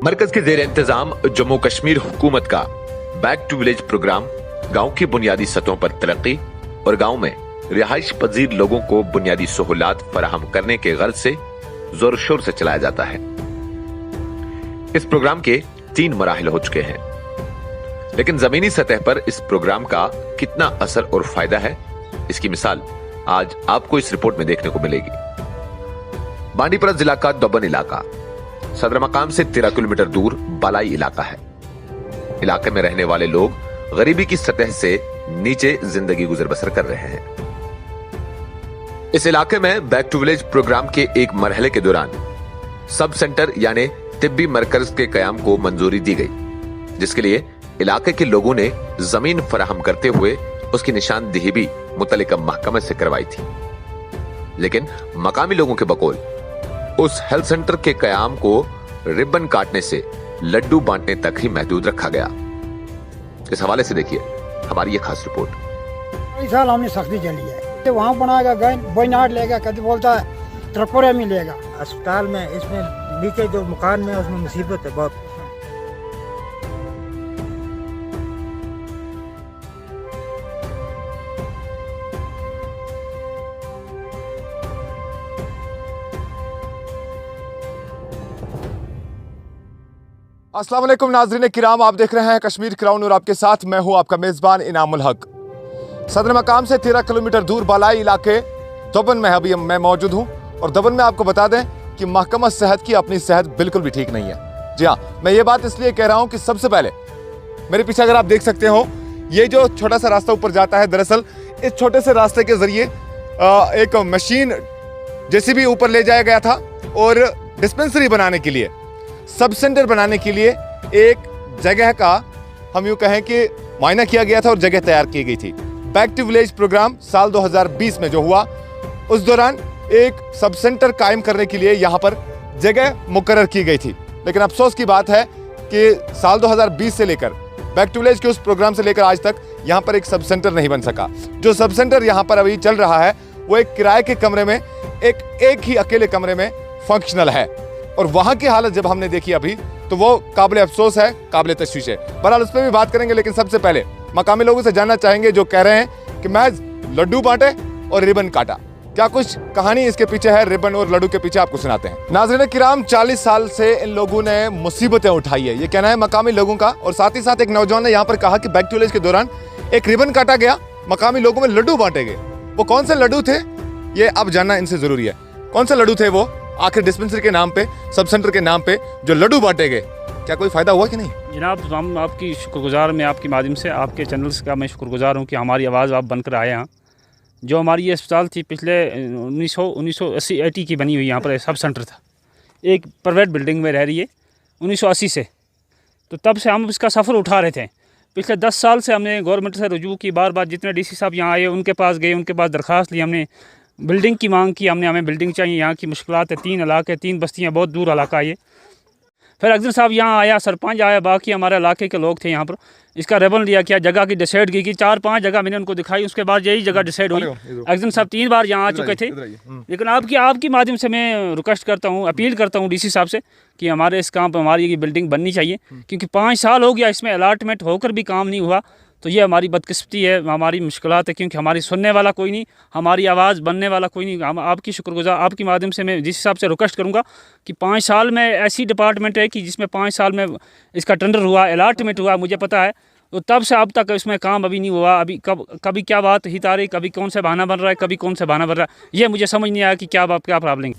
मरकज के जेर इंतजाम जम्मू कश्मीर हुकूमत का बैक टू विलेज प्रोग्राम गांव की बुनियादी सतहों पर तरक्की और गांव में रिहाइश पजीर लोगों को बुनियादी सहूलत फराहम करने के गर्ज से जोर शोर से चलाया जाता है। इस प्रोग्राम के 3 मराहिल हो चुके हैं, लेकिन जमीनी सतह पर इस प्रोग्राम का कितना असर और फायदा है, इसकी मिसाल आज आपको इस रिपोर्ट में देखने को मिलेगी। बांडीपुरा जिला का दोबन इलाका सदर मकाम से 13 किलोमीटर दूर बालाई इलाका है। इलाके में रहने वाले लोग गरीबी की सतह से नीचे जिंदगी गुजर बसर कर रहे हैं। इस इलाके में बैक टू विलेज प्रोग्राम के एक मरहले के दौरान सब सेंटर यानी तिब्बी मरकज के कयाम को मंजूरी दी गई, जिसके लिए इलाके के लोगों ने जमीन फराहम करते हुए उसकी निशानदेही भी मुतल्लिका महकमे से करवाई थी। लेकिन मकामी लोगों के बकौल उस हेल्थ सेंटर के कयाम को रिबन काटने से लड्डू बांटने तक ही महदूद रखा गया। इस हवाले से देखिए हमारी ये खास रिपोर्ट। इस साल हमने सख्ती चली है, वहाँ बनाएगा बोईनाट लेगा, कभी बोलता है त्रिपुरा में लेगा। अस्पताल में इसमें नीचे जो मकान में उसमें मुसीबत है बहुत। अस्सलाम वालेकुम नाज़रीन किराम, आप देख रहे हैं कश्मीर क्राउन और आपके साथ मैं हूं आपका मेज़बान इनामुल हक। सदर मकाम से 13 किलोमीटर दूर बालाई इलाके दोबन में अभी मैं मौजूद हूं और दोबन में आपको बता दें कि महकमा सेहत की अपनी सेहत बिल्कुल भी ठीक नहीं है। जी हाँ, मैं ये बात इसलिए कह रहा हूं कि सबसे पहले मेरे पीछे अगर आप देख सकते हो, ये जो छोटा सा रास्ता ऊपर जाता है, दरअसल इस छोटे से रास्ते के जरिए एक मशीन जेसीबी ऊपर ले जाया गया था और डिस्पेंसरी बनाने के लिए, सब सेंटर बनाने के लिए एक जगह का हम यूं कहें कि मुआयना किया गया था और जगह तैयार की गई थी। बैक टू विलेज प्रोग्राम साल 2020 में जो हुआ, उस दौरान एक सब सेंटर कायम करने के लिए यहाँ पर जगह मुकर्रर की गई थी। लेकिन अफसोस की बात है कि साल 2020 से लेकर बैक टू विलेज के उस प्रोग्राम से लेकर आज तक यहाँ पर एक सब सेंटर नहीं बन सका। जो सब सेंटर यहाँ पर अभी चल रहा है वो एक किराए के कमरे में एक ही अकेले कमरे में फंक्शनल है और वहाँ की हालत जब हमने देखी अभी तो वो काबिल अफसोस है, काबिल तशवीश है। बहरहाल उस पर भी बात करेंगे, लेकिन सबसे पहले मकामी लोगों से जानना चाहेंगे जो कह रहे हैं कि महज लड्डू बांटे और रिबन काटा। क्या कुछ कहानी इसके पीछे है, रिबन और लड्डू के पीछे, आपको सुनाते हैं। नाज़रीन किराम, 40 साल से इन लोगों ने मुसीबतें उठाई है, ये कहना है मकामी लोगों का। और साथ ही साथ एक नौजवान ने यहाँ पर कहा कि बैक टू विलेज के दौरान एक रिबन काटा गया, मकामी लोगों में लड्डू बांटे गए। वो कौन से लड्डू थे ये अब जानना इनसे जरूरी है। कौन से लड्डू थे वो? आखिर डिस्पेंसरी के नाम पे, सब सेंटर के नाम पे जो लड्डू बांटे गए, क्या कोई फायदा हुआ कि नहीं? जनाब, हम आपकी शुक्रगुजार, मैं आपके माध्यम से आपके चैनल्स का मैं शुक्रगुजार हूँ कि हमारी आवाज़ आप बनकर आए हैं। जो हमारी ये अस्पताल थी पिछले 1980 की बनी हुई, यहाँ पर सब सेंटर था, एक प्राइवेट बिल्डिंग में रह रही है 1980 से। तो तब से हम इसका सफ़र उठा रहे थे। पिछले 10 साल से हमने गवर्नमेंट से रुजू की, बार बार जितने डीसी साहब यहाँ आए उनके पास गए, उनके पास दरख्वास्त ली, हमने बिल्डिंग की मांग की, हमें बिल्डिंग चाहिए। यहाँ की मुश्किलात है, 3 इलाके, 3 बस्तियाँ, बहुत दूर इलाका है ये। फिर अफसर साहब यहाँ आया, सरपंच आया, बाकी हमारे इलाके के लोग थे यहाँ पर। इसका रेबन लिया, क्या जगह की डिसाइड की 4-5 जगह मैंने उनको दिखाई, उसके बाद यही जगह डिसाइड हुई। अफसर साहब 3 बार यहाँ आ चुके थे। लेकिन आपकी माध्यम से मैं रिक्वेस्ट करता हूँ, अपील करता हूँ डीसी साहब से कि हमारे इस काम पर हमारी ये बिल्डिंग बननी चाहिए, क्योंकि 5 साल हो गया इसमें अलॉटमेंट होकर भी काम नहीं हुआ। तो ये हमारी बदकिस्मती है, हमारी मुश्किलात है, क्योंकि हमारी सुनने वाला कोई नहीं, हमारी आवाज़ बनने वाला कोई नहीं। हम आपकी शुक्रगुजार, आपके माध्यम से मैं जिस हिसाब से रिक्वेस्ट करूँगा कि 5 साल में ऐसी डिपार्टमेंट है कि जिसमें 5 साल में इसका टेंडर हुआ, अलॉटमेंट हुआ, मुझे पता है, तो तब से अब तक इसमें काम अभी नहीं हुआ। अभी कभी क्या बात हित आ रही, कभी कौन से बहाना बन रहा है, कभी कौन से बहाना बन रहा है, ये मुझे समझ नहीं आया कि क्या प्रॉब्लम।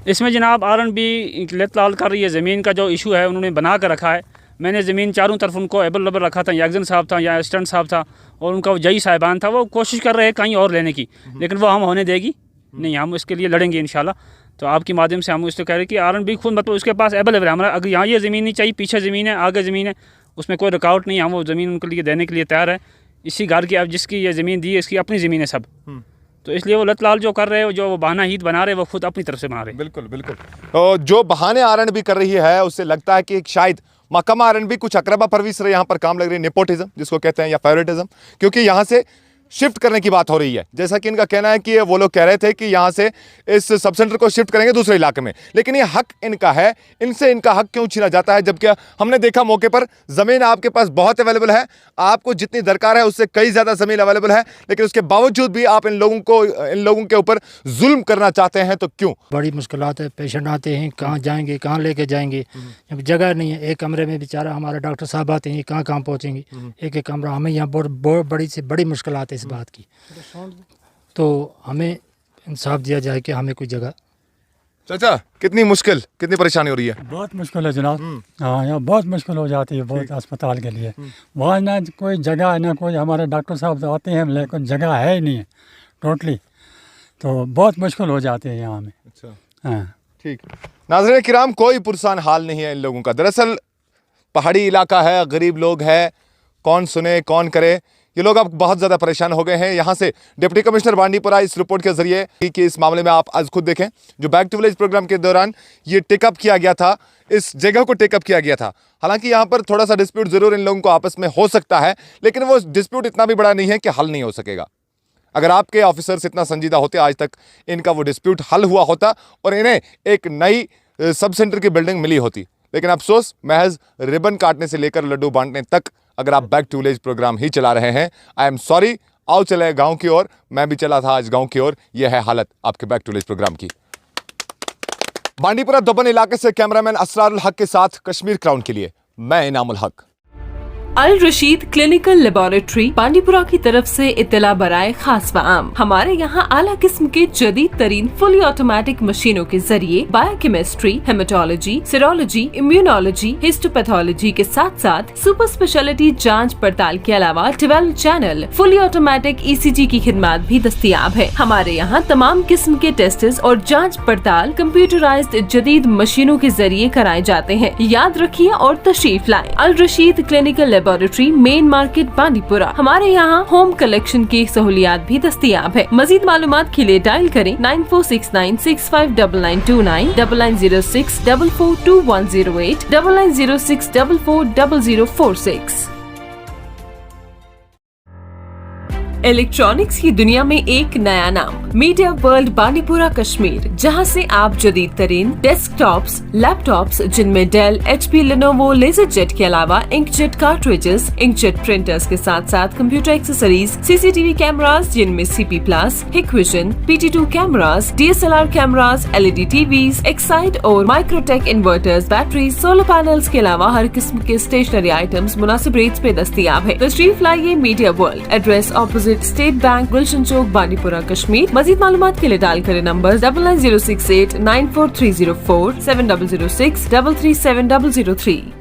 इसमें जनाब R&B लेत लाल कर रही है, ज़मीन का जो इशू है उन्होंने बना कर रखा है। मैंने ज़मीन चारों तरफ उनको अवेलेबल रखा था, या एक्जन साहब था या असिस्टेंट साहब था और उनका वो जई साहिबान था, वो कोशिश कर रहे हैं कहीं और लेने की, लेकिन वो हम होने देगी नहीं, हम इसके लिए लड़ेंगे इंशाल्लाह। तो आपकी माध्यम से हम इसको कह रहे हैं कि R&B खुद मतलब उसके पास अवेलेबल है हमारा। अगर यहाँ ये ज़मीन नहीं चाहिए, पीछे ज़मीन है, आगे ज़मीन है, उसमें कोई रुकावट नहीं है, हम वो ज़मीन उनके लिए देने के लिए तैयार है। इसी घर की अब जिसकी ये ज़मीन दी है, इसकी अपनी ज़मीन है सब। तो इसलिए वो लतलाल जो कर रहे हो, जो बहाना हीत बना रहे हैं, वो खुद अपनी तरफ से बना रहे हैं। बिल्कुल बिल्कुल। तो जो बहाने R&B कर रही है उससे लगता है कि शायद महकमा R&B कुछ अकरबा परवीस रहे यहाँ पर काम लग रही है, नेपोटिज्म जिसको कहते हैं या फेवरेटिज्म। क्योंकि यहाँ से शिफ्ट करने की बात हो रही है। जैसा कि इनका कहना है कि वो लोग कह रहे थे कि यहां से इस सब सेंटर को शिफ्ट करेंगे दूसरे इलाके में, लेकिन ये हक इनका है, इनसे इनका हक क्यों छीना जाता है? जबकि हमने देखा मौके पर जमीन आपके पास बहुत अवेलेबल है, आपको जितनी दरकार है उससे कई ज्यादा जमीन अवेलेबल है, लेकिन उसके बावजूद भी आप इन लोगों के ऊपर जुल्म करना चाहते हैं, तो क्यों? बड़ी मुश्किलात है, पेशेंट आते हैं, कहाँ जाएंगे, कहाँ लेके जाएंगे, जब जगह नहीं है। एक कमरे में बेचारा हमारा डॉक्टर साहब आते हैं, कहाँ पहुँचेंगे, एक कमरा। हमें यहाँ बहुत बड़ी से बड़ी मुश्किलात है इस बात की, तो हमें इंसाफ दिया जाए कि हमें कोई जगह। चाचा, कितनी परेशानी हो रही है? बहुत मुश्किल है जनाब। हाँ, यहाँ बहुत मुश्किल हो जाती है, बहुत अस्पताल के लिए। वहाँ ना कोई जगह है, ना कोई, हमारे डॉक्टर साहब आते हैं लेकिन जगह है ही नहीं है टोटली, तो बहुत मुश्किल हो जाती है यहाँ में। अच्छा, हाँ ठीक। नाज़रीन किराम, कोई पुरसान हाल नहीं है इन लोगों का। दरअसल पहाड़ी इलाका है, गरीब लोग हैं, कौन सुने कौन करे। ये लोग अब बहुत ज़्यादा परेशान हो गए हैं। यहाँ से डिप्टी कमिश्नर बांडीपुरा इस रिपोर्ट के जरिए कि इस मामले में आप आज खुद देखें, जो बैक टू विलेज प्रोग्राम के दौरान ये टेकअप किया गया था, इस जगह को टेकअप किया गया था। हालांकि यहाँ पर थोड़ा सा डिस्प्यूट जरूर इन लोगों को आपस में हो सकता है, लेकिन वो डिस्प्यूट इतना भी बड़ा नहीं है कि हल नहीं हो सकेगा। अगर आपके ऑफिसर्स इतना संजीदा होते, आज तक इनका वो डिस्प्यूट हल हुआ होता और इन्हें एक नई सब सेंटर की बिल्डिंग मिली होती। लेकिन अफसोस, महज रिबन काटने से लेकर लड्डू बांटने तक अगर आप बैक टू विलेज प्रोग्राम ही चला रहे हैं, आई एम सॉरी। आओ चले गांव की ओर, मैं भी चला था आज गांव की ओर। यह है हालत आपके बैक टू विलेज प्रोग्राम की। बांडीपुरा दोबन इलाके से कैमरामैन असरारुल हक के साथ कश्मीर क्राउन के लिए मैं इनामुल हक। अल रशीद क्लिनिकल लेबोरेटरी बांडीपुरा की तरफ से इत्तला बराए खास व आम। हमारे यहाँ आला किस्म के जदीद तरीन फुली ऑटोमेटिक मशीनों के जरिए biochemistry, haematology, serology, immunology, histopathology के साथ साथ सुपर स्पेशलिटी जांच पड़ताल के अलावा 12 चैनल फुली ऑटोमेटिक ECG की खिदमत भी दस्तियाब है। हमारे यहाँ तमाम किस्म के टेस्ट और जाँच पड़ताल कंप्यूटराइज्ड जदीद मशीनों के जरिए कराए जाते हैं। याद रखिए और तशरीफ लाएं। Al Rashid clinical laboratory, main market Bandipora. हमारे यहाँ होम कलेक्शन की सहूलियात भी दस्तियाब है। मजीद मालूमात के लिए डायल करें 9469659929, 9906442108, 9906440046। इलेक्ट्रॉनिक्स की दुनिया में एक नया नाम, मीडिया वर्ल्ड बांडीपुरा कश्मीर, जहां से आप जदीद तरीन डेस्कटॉप्स, लैपटॉप्स जिनमें डेल, HP, लेनोवो, लेजरजेट के अलावा इंकजेट कार्ट्रिजेस, इंकजेट प्रिंटर्स के साथ साथ कंप्यूटर एक्सेसरीज, CCTV कैमरास जिनमें CP+, Hikvision, PT2 cameras, DSLR cameras, LED TVs, Exide और Microtek inverters, battery, solar panels के अलावा हर किस्म के स्टेशनरी आइटम्स मुनासिब रेट्स पे दस्तियाब है। तशरीफ लाइए Media World, address opposite State Bank, Gulshan Chowk, Bandipora Kashmir. मजीद मालूमात के लिए डायल करें नंबर 9906894304, 7006337003।